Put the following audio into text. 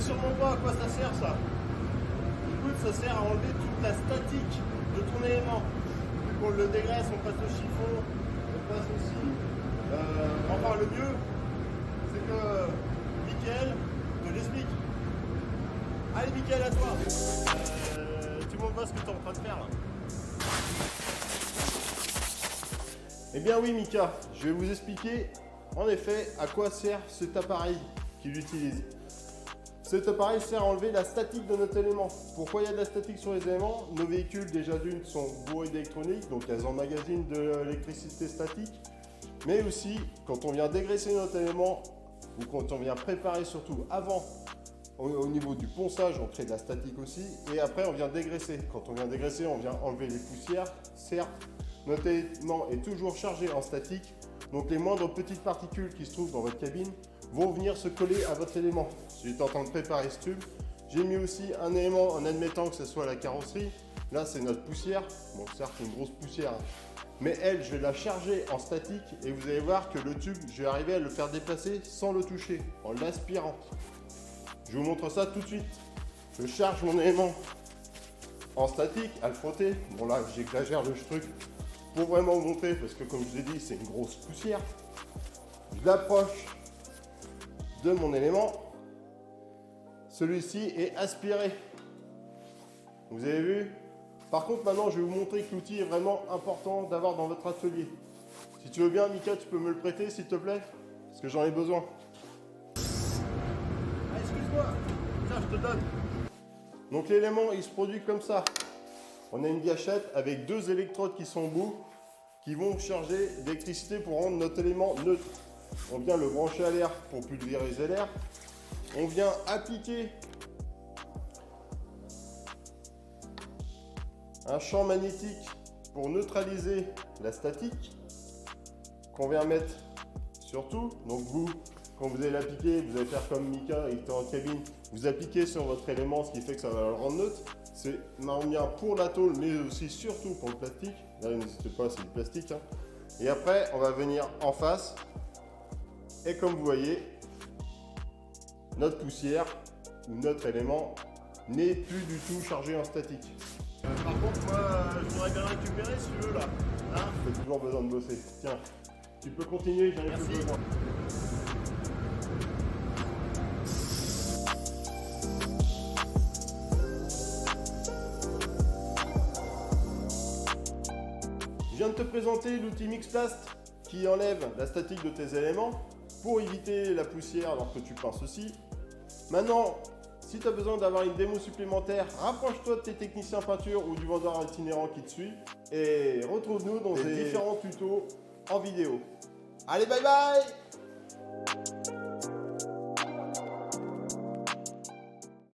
sûrement pas à quoi ça sert ça. Écoute, ça sert à enlever toute la statique de ton élément. Puis on le dégraisse, on passe au chiffon, on passe aussi. Enfin, le mieux, c'est que Mickaël te l'explique. Allez, Mickaël, à toi. Tu montres pas ce que tu es en train de faire là. Eh bien oui, Mika, je vais vous expliquer en effet à quoi sert cet appareil qu'il utilise. Cet appareil sert à enlever la statique de notre élément. Pourquoi il y a de la statique sur les éléments? Nos véhicules déjà d'une sont bourrés d'électronique, donc elles emmagasinent de l'électricité statique. Mais aussi, quand on vient dégraisser notre élément, ou quand on vient préparer surtout avant, au niveau du ponçage, on crée de la statique aussi. Et après, on vient dégraisser. Quand on vient dégraisser, on vient enlever les poussières. Certes, notre élément est toujours chargé en statique. Donc les moindres petites particules qui se trouvent dans votre cabine vont venir se coller à votre élément. J'étais en train de préparer ce tube. J'ai mis aussi un élément en admettant que ce soit la carrosserie. Là, c'est notre poussière. Bon, certes, c'est une grosse poussière. Mais elle, je vais la charger en statique et vous allez voir que le tube, je vais arriver à le faire déplacer sans le toucher, en l'aspirant. Je vous montre ça tout de suite. Je charge mon élément en statique à le frotter. Bon là, j'exagère le truc pour vraiment vous montrer parce que comme je vous ai dit, c'est une grosse poussière. Je l'approche de mon élément. Celui-ci est aspiré. Vous avez vu? Par contre, maintenant, je vais vous montrer que l'outil est vraiment important d'avoir dans votre atelier. Si tu veux bien, Mika, tu peux me le prêter, s'il te plaît? Parce que j'en ai besoin. Ah, excuse-moi. Tiens, je te donne. Donc, l'élément, il se produit comme ça. On a une gâchette avec deux électrodes qui sont au bout, qui vont charger d'électricité pour rendre notre élément neutre. On vient le brancher à l'air pour pulvériser l'air. On vient appliquer un champ magnétique pour neutraliser la statique qu'on vient mettre sur tout. Donc vous, quand vous allez l'appliquer, vous allez faire comme Mika, il était en cabine, vous appliquez sur votre élément, ce qui fait que ça va le rendre neutre. C'est bien pour la tôle, mais aussi surtout pour le plastique. Là, n'hésitez pas, c'est du plastique. Hein. Et après, on va venir en face. Et comme vous voyez, notre poussière ou notre élément n'est plus du tout chargé en statique. Par contre, moi, je voudrais bien récupérer si tu veux là. Hein, j'ai toujours besoin de bosser. Tiens, tu peux continuer, j'en ai plus besoin. Je viens de te présenter l'outil Mixplast qui enlève la statique de tes éléments pour éviter la poussière lorsque tu pinces aussi. Maintenant, si tu as besoin d'avoir une démo supplémentaire, rapproche-toi de tes techniciens peinture ou du vendeur itinérant qui te suit et retrouve-nous dans les différents tutos en vidéo. Allez, bye bye!